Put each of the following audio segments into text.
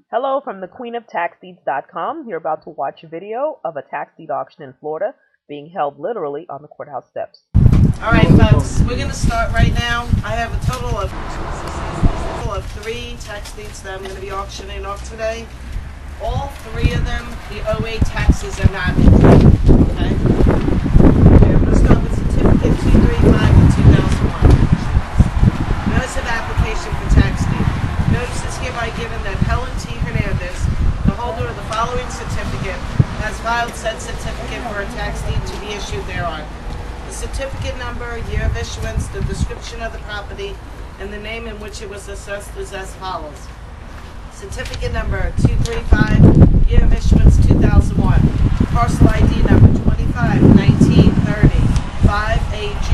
Hello from the Queen of TaxDeeds.com. You're about to watch a video of a tax deed auction in Florida being held literally on the courthouse steps. All right, folks, we're going to start right now. I have a total of 3 tax deeds that I'm going to be auctioning off today. All 3 of them, the 08 taxes are not included. Okay? I'm going to start with Certificate 235 of 2001. Notice of application for tax deed. Notice is hereby given that Helen T. Hernandez, the holder of the following certificate, has filed said certificate for a tax deed to be issued thereon. The certificate number, year of issuance, the description of the property, and the name in which it was assessed is as follows. Certificate number 235, year of issuance 2001. Parcel ID number 251930 5AG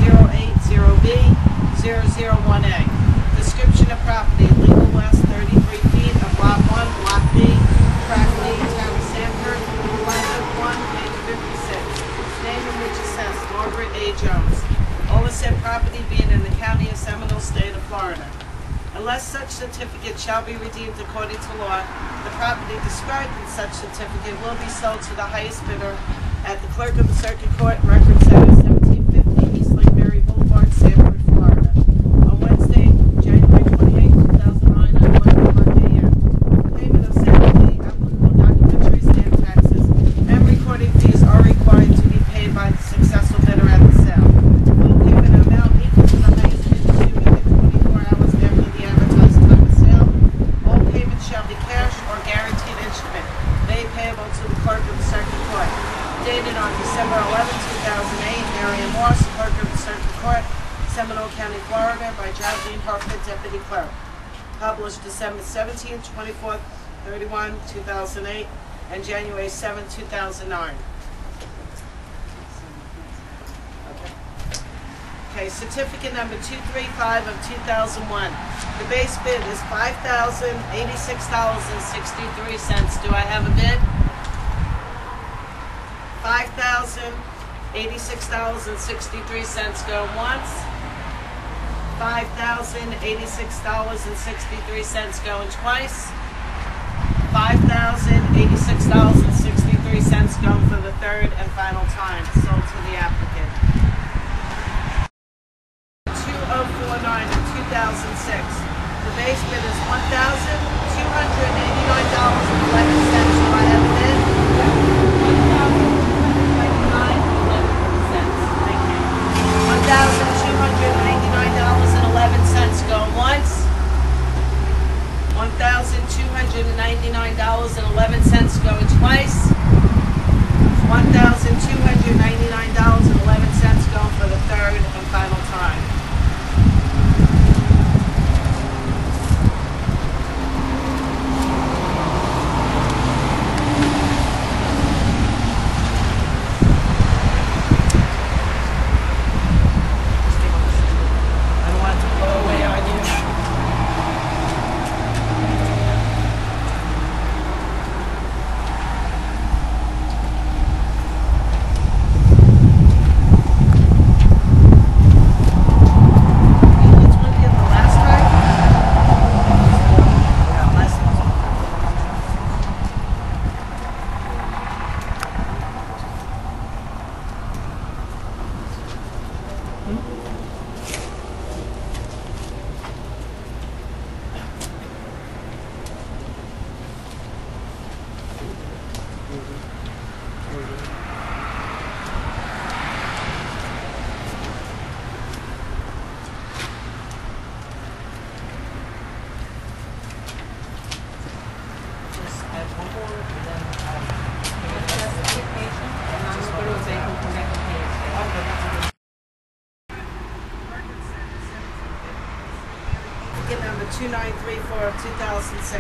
080B 001A. Description of property, legal west 33 feet of lot 1, block B, tract B, town of Sanford, Plaza 1, page 56. Name in which assessed Margaret A. Jones. All the said property being in the county of Seminole, state of Florida. Unless such certificate shall be redeemed according to law, the property described in such certificate will be sold to the highest bidder at the Clerk of the Circuit Court, Record Center, 1750 East Lake Mary Boulevard, Sanford, Florida. On Wednesday, January 28, 2009, at 11:00 a.m. Payment of said fee, applicable documentary stamp taxes, and recording fees are required to be paid by the successful bidder at the sale. All payment amount equal to the highest bid due within 24 hours after the advertised time of sale. All payments shall be cash or guaranteed instrument, made payable to the Clerk of the Circuit Court. Dated on December 11, 2008, Marion Morse, Clerk of the Circuit Court, Seminole County, Florida, by Geraldine Harper, Deputy Clerk. Published December 17, 24, 31, 2008, and January 7, 2009. Okay, certificate number 235 of 2001. The base bid is $5,086.63. Do I have a bid? $5,086.63 go once. $5,086.63 going twice. $5,086.63 going for the third and final time. Sold to the applicant. 2049 of 2006. The base bid is $1,289.11. Do I have a bid? $1,299.11 going once. $1,299.11 going twice. $1,299.11 going for the third and final time. Number 2934 of 2006.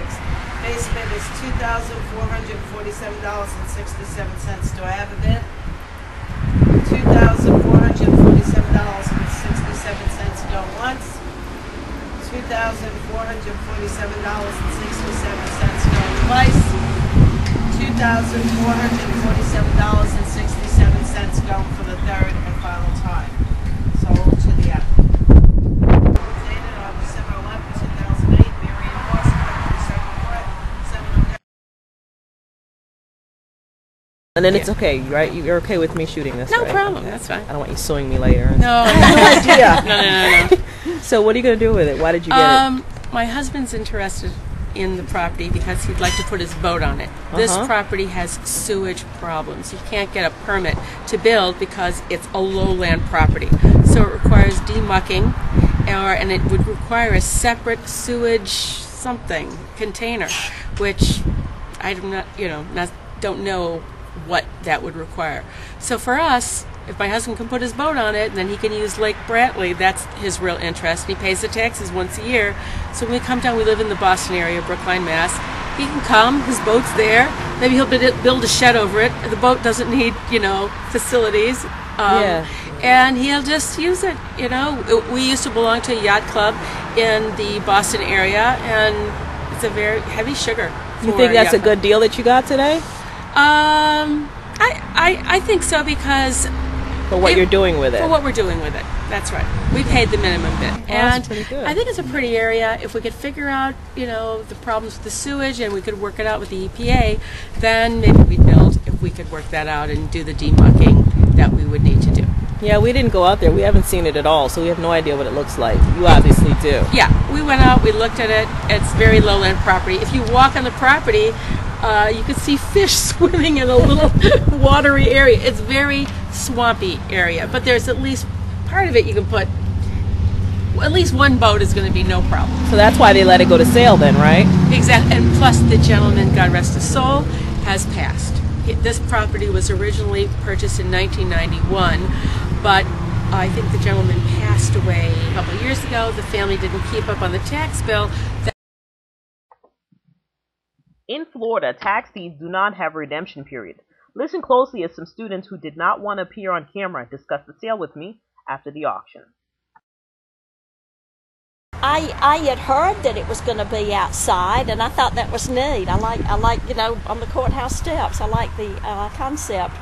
Base bid is $2,447.67. Do I have a bid? $2,447.67 go once. $2,447.67 go twice. $2,447.67 going for the third and final time. Sold to the applicant. Dated on December 11, 2008, Marion Morse, Clerk of the Circuit Court, And then it's okay, right? You're okay with me shooting this, No right? problem. Okay. That's fine. I don't want you suing me later. No, idea. no. So what are you going to do with it? Why did you get it? My husband's interested in the property because he'd like to put his boat on it. This property has sewage problems. You can't get a permit to build because it's a lowland property. So it requires demucking, and it would require a separate sewage container, which I'm not, don't know what that would require. So for us, if my husband can put his boat on it, then he can use Lake Bratley. That's his real interest. He pays the taxes once a year. So when we come down, we live in the Boston area, Brookline, Mass. He can come. His boat's there. Maybe he'll build a shed over it. The boat doesn't need, facilities. And he'll just use it. We used to belong to a yacht club in the Boston area, and it's a very heavy sugar. You think that's a good deal that you got today? I think so, because for what you're doing with it. For what we're doing with it. That's right. We paid the minimum bid. Well, that's pretty good. I think it's a pretty area. If we could figure out, the problems with the sewage, and we could work it out with the EPA, then maybe we'd build, if we could work that out and do the demucking that we would need to do. Yeah, we didn't go out there. We haven't seen it at all, so we have no idea what it looks like. You obviously do. Yeah, we went out, we looked at it. It's very lowland property. If you walk on the property, you can see fish swimming in a little watery area. It's very swampy area, but there's at least part of it you can put. At least one boat is going to be no problem. So that's why they let it go to sale then, right? Exactly. And plus, the gentleman, God rest his soul, has passed. This property was originally purchased in 1991, but I think the gentleman passed away a couple of years ago. The family didn't keep up on the tax bill. In Florida, tax deeds do not have a redemption period. Listen closely as some students who did not want to appear on camera discuss the sale with me after the auction. I had heard that it was going to be outside, and I thought that was neat. I like on the courthouse steps. I like the concept.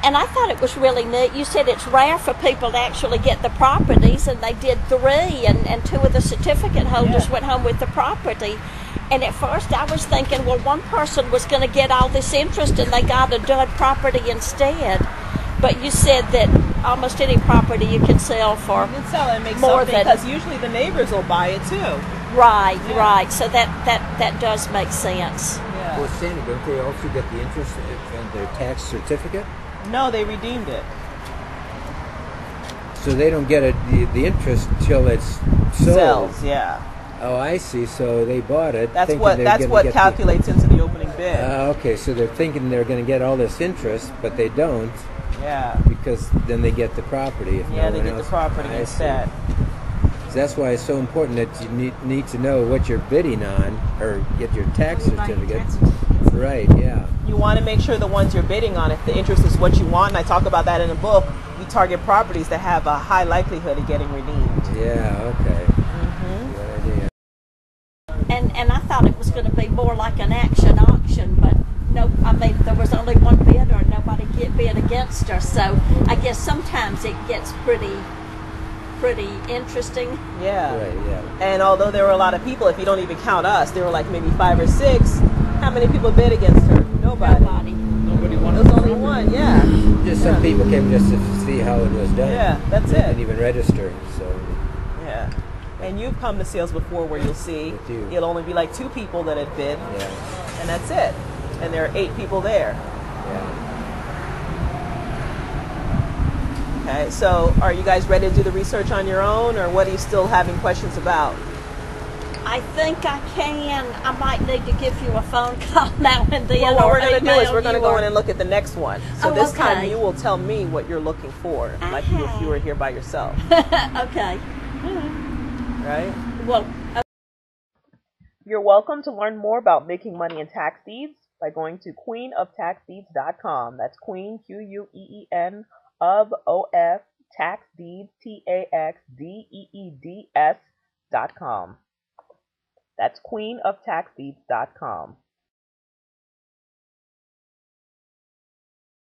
And I thought it was really neat. You said it's rare for people to actually get the properties, and they did 3, and 2 of the certificate holders went home with the property. And at first I was thinking, well, one person was going to get all this interest and they got a dud property instead. But you said that almost any property you can sell for and make more something, because usually the neighbors will buy it too. Right. So that does make sense. Yeah. Well, Sandy, don't they also get the interest in their tax certificate? No, they redeemed it. So they don't get the interest till it's sold. Sells, yeah. Oh, I see. So they bought it. That's what calculates into the opening bid. Okay, so they're thinking they're going to get all this interest, but they don't. Yeah. Because then they get the property. If no they one get else. the property instead. So that's why it's so important that you need to know what you're bidding on, or get your tax certificate. Right. Yeah. You want to make sure the ones you're bidding on, if the interest is what you want, and I talk about that in the book, we target properties that have a high likelihood of getting redeemed. Yeah. Okay. Good idea. And I thought it was going to be more like an auction, but no, I mean, there was only one bidder and nobody bid against her, so I guess sometimes it gets pretty interesting. Yeah. Right, yeah. And although there were a lot of people, if you don't even count us, there were like maybe 5 or 6. How many people bid against her? Nobody. Nobody wanted. There was only one, yeah. Just some people came just to see how it was done. Yeah, that's They it. didn't even register, so. Yeah. And you've come to sales before where you'll see With you. it'll only be like 2 people that had bid, Yeah. and that's it. And there are 8 people there. Yeah. Okay, so are you guys ready to do the research on your own, or what are you still having questions about? I think I can. I might need to give you a phone call now and then. Well, what or we're going to do is email we're going to you go or- in and look at the next one. So Oh, this time okay. you will tell me what you're looking for, like if you were here by yourself, Okay. right? Well, You're welcome to learn more about making money in tax deeds by going to queenoftaxdeeds.com. That's Queen, Queen, of tax deeds, taxdeeds.com. That's queenoftaxdeeds.com.